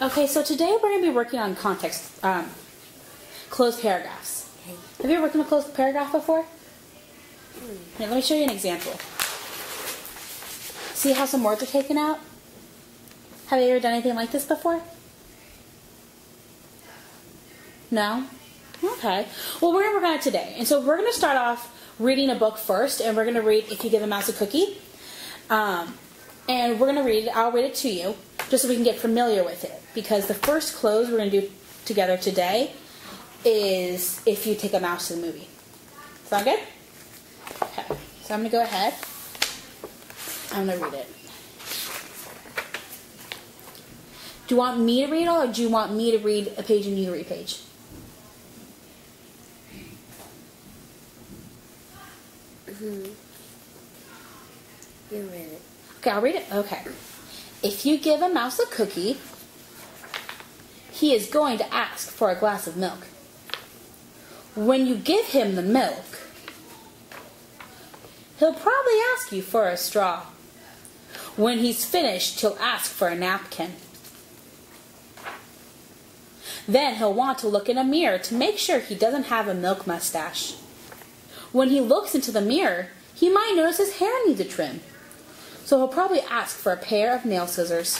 Okay, so today we're going to be working on context, closed paragraphs. Okay. Have you ever worked on a closed paragraph before? Here, let me show you an example. See how some words are taken out? Have you ever done anything like this before? No? Okay. Well, we're going to work on it today. And so we're going to start off reading a book first, and we're going to read If You Give a Mouse a Cookie. And we're going to read it. I'll read it to you, just so we can get familiar with it. Because the first close we're going to do together today is If You Take a Mouse to the Movie. Sound good? Okay. So I'm going to go ahead. I'm going to read it. Do you want me to read it all, or do you want me to read a page and you read a page? You read it. Okay, I'll read it. Okay. If you give a mouse a cookie, he is going to ask for a glass of milk. When you give him the milk, he'll probably ask you for a straw. When he's finished, he'll ask for a napkin. Then he'll want to look in a mirror to make sure he doesn't have a milk mustache. When he looks into the mirror, he might notice his hair needs a trim. So he'll probably ask for a pair of nail scissors.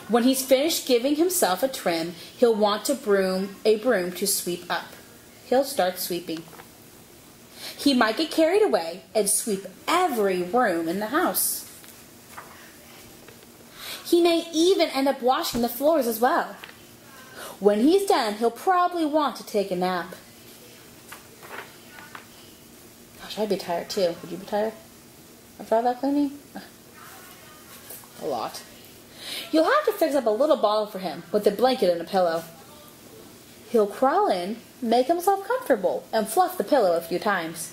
When he's finished giving himself a trim, he'll want a broom to sweep up. He'll start sweeping. He might get carried away and sweep every room in the house. He may even end up washing the floors as well. When he's done, he'll probably want to take a nap. Gosh, I'd be tired too. Would you be tired after all that cleaning? A lot. You'll have to fix up a little bottle for him with a blanket and a pillow. He'll crawl in, make himself comfortable, and fluff the pillow a few times.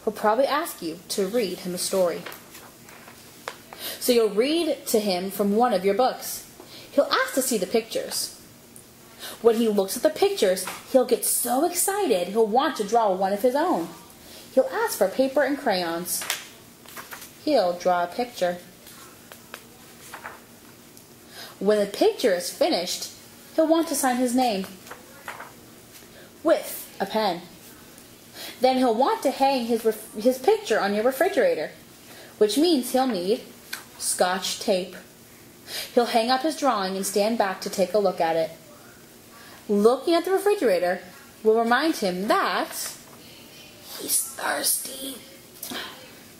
He'll probably ask you to read him a story. So you'll read to him from one of your books. He'll ask to see the pictures. When he looks at the pictures, he'll get so excited he'll want to draw one of his own. He'll ask for paper and crayons. He'll draw a picture. When the picture is finished, he'll want to sign his name with a pen. Then he'll want to hang his picture on your refrigerator, which means he'll need Scotch tape. He'll hang up his drawing and stand back to take a look at it. Looking at the refrigerator will remind him that he's thirsty.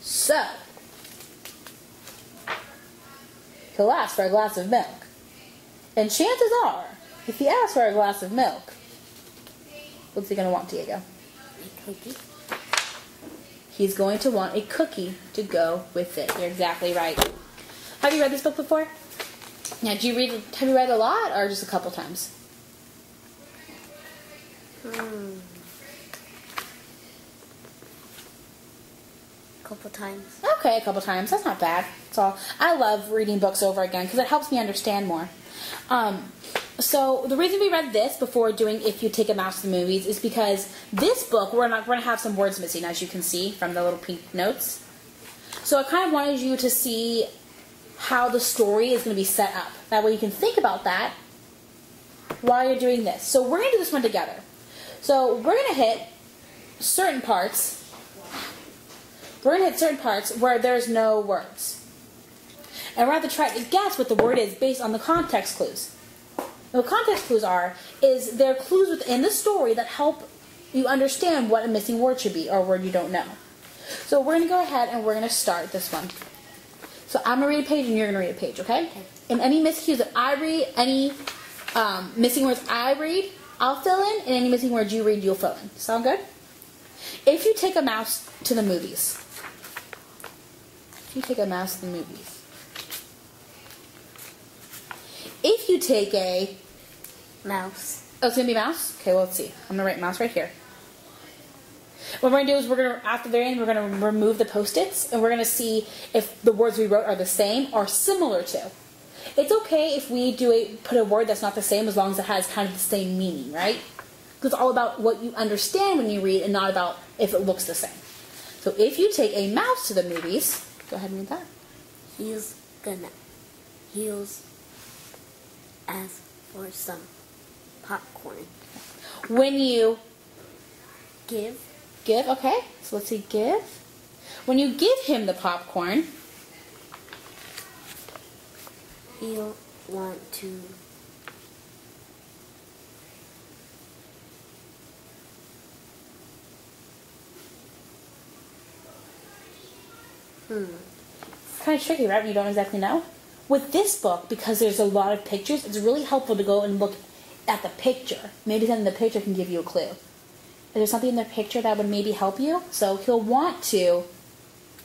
So, he'll ask for a glass of milk. And chances are, if he asks for a glass of milk, what's he going to want, Diego? A cookie. He's going to want a cookie to go with it. You're exactly right. Have you read this book before? Now, have you read it a lot or just a couple times? Couple times. Okay, a couple times. That's not bad. That's all. I love reading books over again because it helps me understand more. So the reason we read this before doing If You Take a Mouse to the Movies is because this book we're going to have some words missing, as you can see from the little pink notes. So I kind of wanted you to see how the story is going to be set up. That way you can think about that while you're doing this. So we're going to do this one together. So we're going to hit certain parts. We're going to hit certain parts where there's no words. And we're going to have to try to guess what the word is based on the context clues. And what context clues are is they're clues within the story that help you understand what a missing word should be or a word you don't know. So we're going to go ahead and we're going to start this one. So I'm going to read a page and you're going to read a page, okay? And any miscues that I read, any missing words I read, I'll fill in, and any missing words you read, you'll fill in. Sound good? If you take a mouse to the movies. If you take a mouse to the movies. If you take a Mouse. Oh, it's going to be mouse? Okay, well, let's see. I'm going to write mouse right here. What we're going to do is we're going to, at the very end, we're going to remove the Post-its, and we're going to see if the words we wrote are the same or similar to. It's okay if we put a word that's not the same as long as it has kind of the same meaning, right? Because it's all about what you understand when you read and not about if it looks the same. So if you take a mouse to the movies, go ahead and read that. He's ask for some popcorn. When you Give give, okay, so let's see, give. When you give him the popcorn, he'll want to it's kind of tricky, right, when you don't exactly know. With this book, because there's a lot of pictures, it's really helpful to go and look at the picture. Maybe then the picture can give you a clue. Is there something in the picture that would maybe help you? So he'll want to,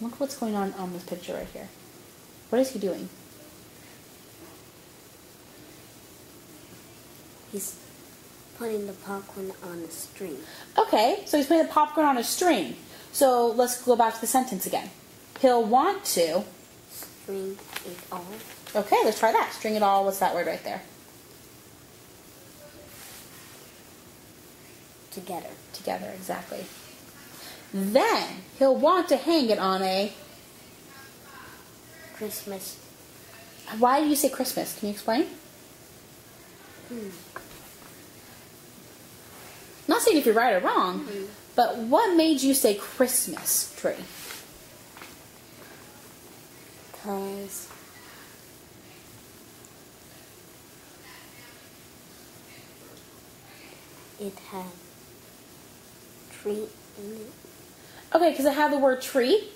look what's going on this picture right here. What is he doing? He's putting the popcorn on a string. Okay, so he's putting the popcorn on a string. So let's go back to the sentence again. He'll want to String it all okay, let's try that. String it all, what's that word right there? together. Together, exactly. Then he'll want to hang it on a, Christmas. why do you say Christmas? Can you explain? Not saying if you're right or wrong, but what made you say Christmas tree? Because it had tree in it. Okay, because it had the word tree.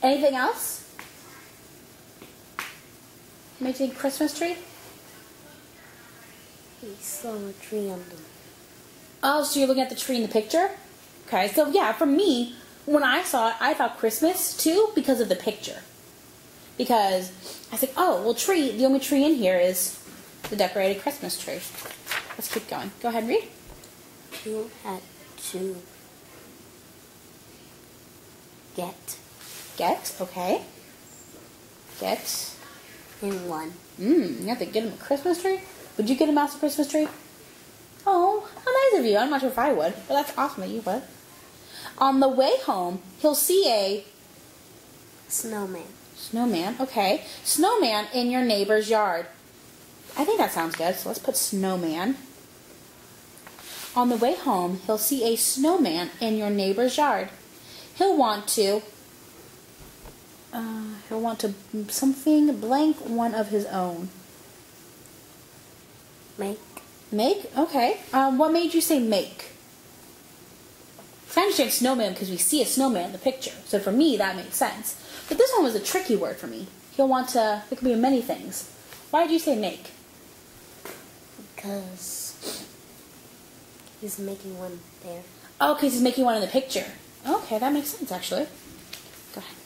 Anything else? Made you think Christmas tree? He saw a tree on them. Oh, so you're looking at the tree in the picture? Okay, so yeah, for me, when I saw it, I thought Christmas too because of the picture. Because I said, oh, well, tree, the only tree in here is the decorated Christmas tree. Let's keep going. Go ahead and read. You had to get Get, okay. Get. him one. You have to get him a Christmas tree? Would you get a mouse a Christmas tree? Oh, how nice of you. I'm not sure if I would, but that's awesome that you would. On the way home, he'll see a Snowman. snowman. Okay. Snowman in your neighbor's yard. I think that sounds good, so let's put snowman. On the way home, he'll see a snowman in your neighbor's yard. He'll want to something blank one of his own. Make Make? Okay. What made you say make? I understand snowman because we see a snowman in the picture. So for me, that makes sense. But this one was a tricky word for me. He'll want to, it could be many things. Why did you say make? because he's making one there. Oh, because he's making one in the picture. Okay, that makes sense, actually. Go ahead.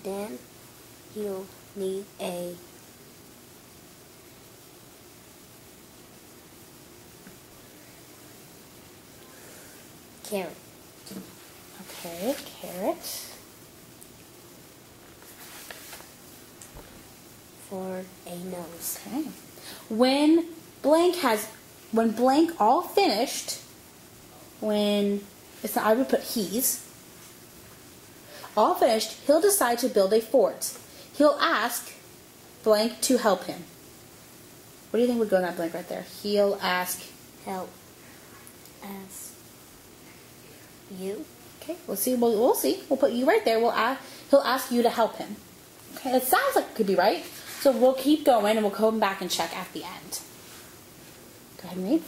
Then he'll need a carrot. Okay, carrot. For a nose. Okay. When blank all finished, I would put he's all finished, he'll decide to build a fort. He'll ask blank to help him. What do you think would go in that blank right there? He'll ask Help. As you. Okay, we'll see. We'll see. We'll put you right there. He'll ask you to help him. Okay, it sounds like it could be right. So we'll keep going and we'll come back and check at the end. Go ahead and read.